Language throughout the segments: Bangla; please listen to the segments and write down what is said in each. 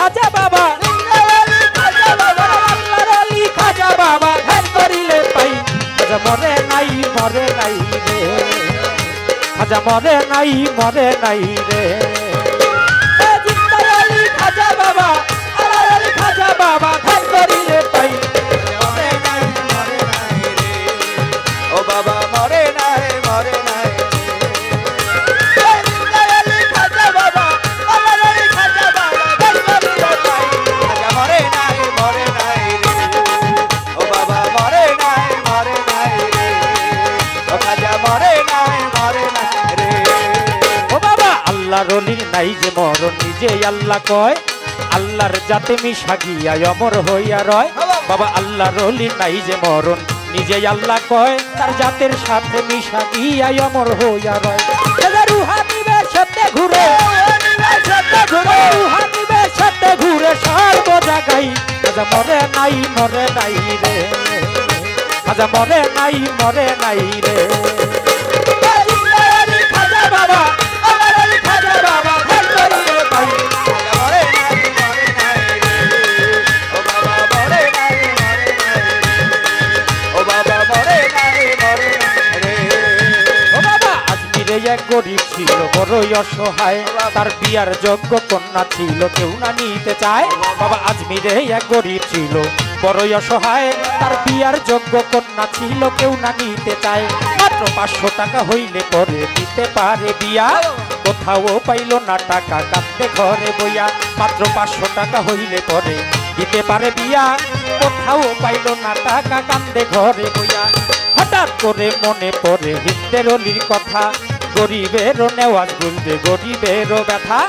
খাজা বাবা আল্লাহর ওলি খাজা বাবা ধ্যান করিলে পাই খাজা মরে নাই রে খাজা মরে নাই রে জিন্দার ওলি খাজা বাবা আল্লাহর ওলি খাজা বাবা ধ্যান করিলে পাই মরে নাই রে ও বাবা মরে নাই আল্লাহর ওলির নাই যে মরণ নিজে আল্লাহ কয় আল্লাহর জাতে মিশা গিয়া অমর হইয়া রয় বাবা আল্লাহর ওলির নাই যে মরণ নিজে আল্লাহ কয় তার জাতের সাথে মিশা গিয়া অমর হইয়া রয় রুহানিবের সাথে ঘুরে রুহানিবের সাথে ঘুরে সর্ব জায়গায় খাজা মরে নাই রে খাজা মরে নাই রে খাজা বাবা এক গরিব ছিল বড়ই অসহায় তার বিয়ার যোগ্য কন্যা ছিল কেউ না নিতে চায় বাবা আজমিরে এক গরিব ছিল বড়ই অসহায় তার বিয়ার যোগ্য কন্যা ছিল কেউ না নিতে চায় মাত্র 500 টাকা হইলে পরে দিতে পারে বিয়া কোথাও পাইল না টাকা কাঁদতে ঘরে বইয়া মাত্র 500 টাকা হইলে পরে দিতে পারে বিয়া কোথাও পাইল না টাকা কাঁদতে ঘরে বইয়া হঠাৎ করে মনে পড়ে হিন্দের অলির কথা গরিবেরও নেওয়াজ বুঝবে গরিবেরও ব্যথা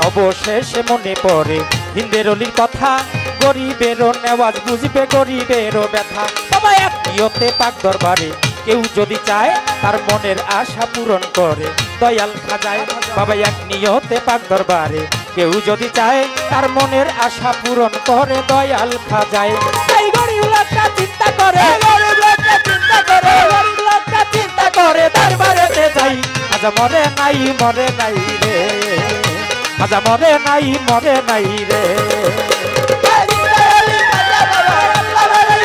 অবশেষে মনে পড়ে হিন্দের অলির কথা গরিবেরও নেওয়াজ বুঝবে গরিবেরও ব্যথা বাবা এক নিয়তে পাক দরবারে কেউ যদি চায় তার মনের আশা পূরণ করে দয়াল খাজায় বাবা এক নিয়তে পাক দরবারে কেউ যদি চায় তার মনের আশা পূরণ করে দয়াল খাজায় এই গরিব লোকটা চিন্তা করে চিন্তা করে দরবারেতে যাই খাজা মরে নাই রে খাজা মরে নাই রে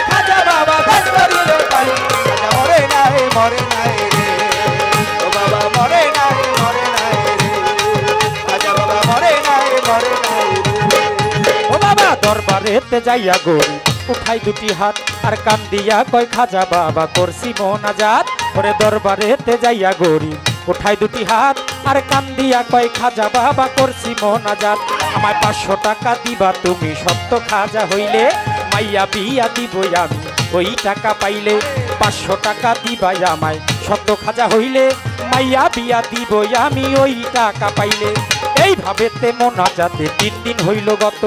খাজা বাবা ধ্যান করিলে পাই খাজা মরে নাই রে ও বাবা মরে নাই রে খাজা বাবা মরে নাই রে ও বাবা দরবারেতে যাইয়া গরি উঠাই দুটি হাত আর কান দিয়া কয় খাজা বাবা করছি মোনাজাত ওরে দরবারেতে যাইয়া গরি উঠাই দুটি হাত আর কান দিয়া কয় খাজা বাবা করছি মোনাজাত আমায় 500 টাকা দিবা তুমি সত্য খাজা হইলে মাইয়া বিয়া দিব আমি ওই টাকা পাইলে 500 টাকা দিবা আমায় সত্য খাজা হইলে মাইয়া বিয়া দিব আমি ওই টাকা পাইলে এইভাবে মোনাজাতে 3 দিন হইল গত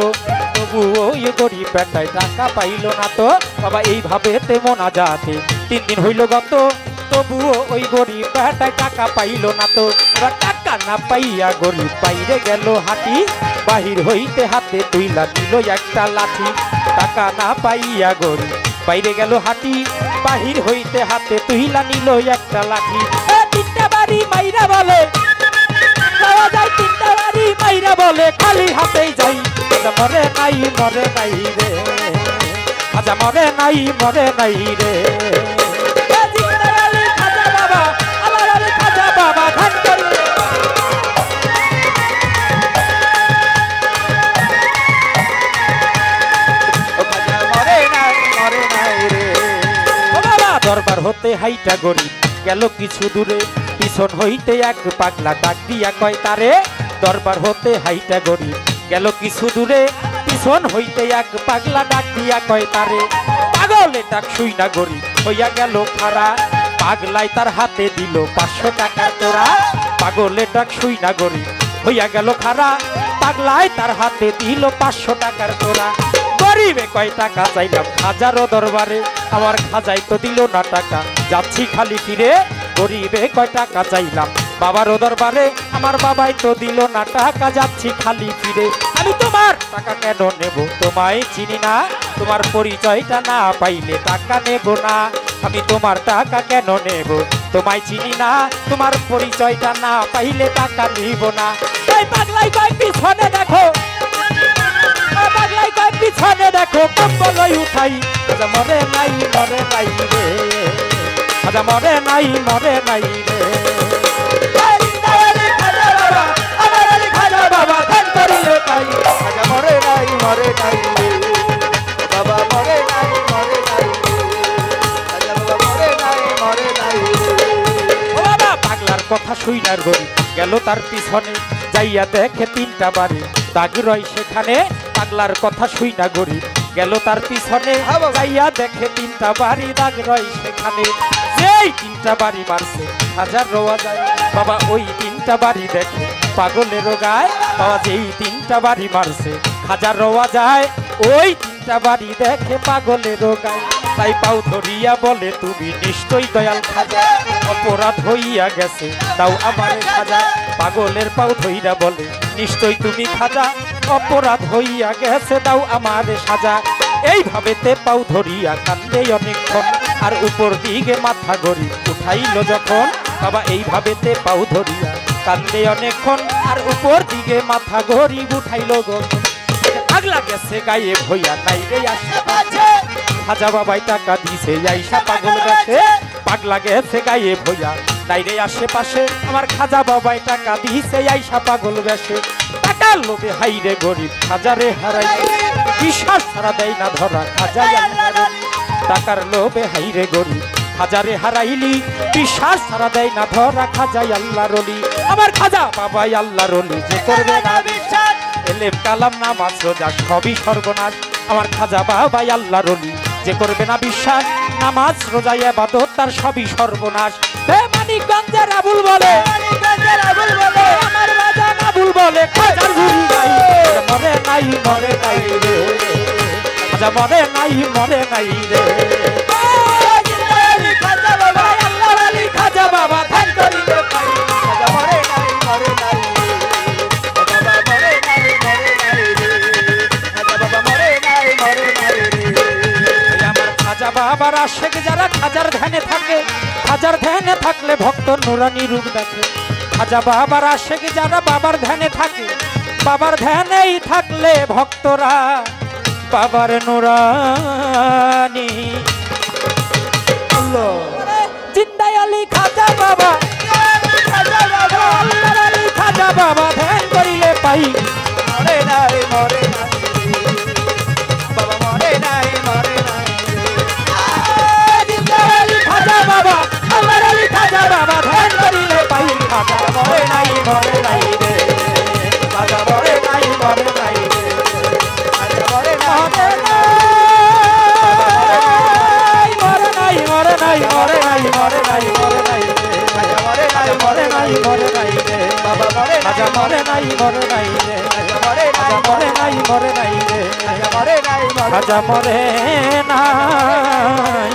তবু ওই গরিব বেটায় টাকা পাইল না তো বাবা এইভাবে মোনাজাতে 3 দিন হইল গত তবুও ওই গরিব বেটায় টাকা পাইল না তো টাকা না পাইয়া গরিব বাইরে গেল হাঁটি বাহির হইতে হাতে তুইলা দিল একটা লাঠি টাকা না পাইয়া গরিব বাইরে গেল হাঁটি বাহির হইতে হাতে তুইলা নিল একটা লাঠি 3টা বাড়ি মাইরা বলে যাওয়া যায় 3টা বাড়ি মাইরা বলে খালি হাতেই যাই খাজা মরে নাই রে খাজা মরে নাই রে দরবার হতে হাইটা গরিব গেল কিছু দূরে পিছন হইতে এক পাগলা ডাক দিয়া কয় তারে দরবার হতে হাইটা গরিব গেল কিছু দূরে পিছন হইতে এক পাগলা ডাক দিয়া কয় তারে পাগলে ডাক শুই না গরিব হইয়া গেল খারা পাগলাই তার হাতে দিল 500 টাকা তোরা পাগলে ডাক শুই না গরিব হইয়া গেল খারা পাগলাই তার হাতে দিল 500 টাকার তোরা গরিবে কয় টাকা চাইলাম খাজারও দরবারে আমার খাজাই তো দিল না টাকা যাচ্ছি খালি ফিরে গরিবে কয় টাকা চাইলাম বাবারও দরবারে আমার বাবাই তো দিল না টাকা যাচ্ছি খালি ফিরে আমি তোমার টাকা কেন নেব তোমায় চিনি না তোমার পরিচয়টা না পাইলে টাকা নেব না আমি তোমার টাকা কেন নেব তোমায় চিনি না তোমার পরিচয়টা না পাইলে টাকা নিব না তাই পাগলাই কয় পিছনে দেখো নাই খাজা মরে নাই রে খাজা মরে নাই রে খাজা বাবা ধ্যান করিলে পাই খাজা মরে নাই রে বাবা মরে নাই রে খাজা বাবা মরে নাই রে ও বাবা পাগলার কথা শুইনার গরি গেল তার পিছনে যাইয়া দেখে 3টা বাড়ি দাগ রয় সেখানে পাগলার কথা শুইনা গরি গেল তার পিছনে যাইয়া দেখে 3টা বাড়ি দাগ রয় সেখানে যেই 3টা বাড়ি মারছে হাজার রোয়া যায় বাবা ওই 3টা বাড়ি দেখে পাগলের গায় বাবা যেই 3টা বাড়ি মারছে হাজার রোয়া যায় ওই 3টা বাড়ি দেখে পাগলের গায় তাই পাও ধরিয়া বলে তুমি নিশ্চয়ই দয়াল খাজা অপরাধ হইয়া গেছে দাও আমারে সাজা পাগলের পাও ধইরা বলে নিশ্চয়ই তুমি খাজা অপরাধ হইয়া গেছে দাও আমারে সাজা এইভাবেতে পাও ধরিয়া কান্দে অনেকক্ষণ আর উপর দিকে মাথা গড়ি উঠাইল যখন বাবা এইভাবেতে পাও ধরিয়া কান্দে অনেকক্ষণ আর উপর দিকে মাথা গড়ি উঠাইল যখন পাগলা গেছে গায়ে ভইয়া নাই রে আশেপাশে খাজা বাবাই টাকা দিছে আইসা পাগল গেছে পাগলা গেছে গায়ে ভইয়া নাই রে আশেপাশে আমার খাজা বাবাই টাকা দিছে আইসা পাগল গেছে টাকার লোভে হাইরে গরিব খাজারে হারাই বিশ্বাস ছাড়া দেয় না ধরা খাজা টাকার লোভে হাইরে গরিব খাজারে হারাইলি বিশ্বাস ছাড়া দেয় না ধরা খাজাই আল্লাহ রলি আমার খাজা বাবাই আল্লাহ রলি যে করবে না বিশ্বাস এলেম কালাম নামাজ রোজা সবই সর্বনাশ আমার খাজা বাবাই আল্লাহ রলি যে করবে না বিশ্বাস নামাজ রোজা ইবাদত তার সবই সর্বনাশ মানিকগঞ্জের আবুল বলে আমার রাজা আবুল বলে খাজার ঝুরি নাই মরে নাই রে খাজা মরে নাই রে খাজা বাবা আল্লাহ আলী খাজা বাবা ধ্যান করিলে পাই খাজা মরে নাই বাবা মরে নাই খাজা বাবা মরে নাই আমার খাজা বাবার আশেক যারা খাজার ধ্যানে থাকে খাজার ধ্যানে থাকলে ভক্ত নুরানি রূপ দেখে খাজা বাবার আশেক যারা বাবার ধ্যানে থাকে বাবার ধ্যানেই থাকলে ভক্তরা বাবার নুরানি জিন্দাই আলী খাজা বাবা আল্লাহর আলী খাজা বাবা ধ্যান করিলে পাই মরে নাই বাবা মরে নাই জিন্দাই আলী খাজা বাবা আল্লাহর আলী খাজা বাবা ধ্যান করিলে পাই খাজা মরে নাই রে খাজা মরে নাই রে খাজা মরে বাবা মরে খাজা মরে নাই রে খাজা মরে খাজা মরে নাই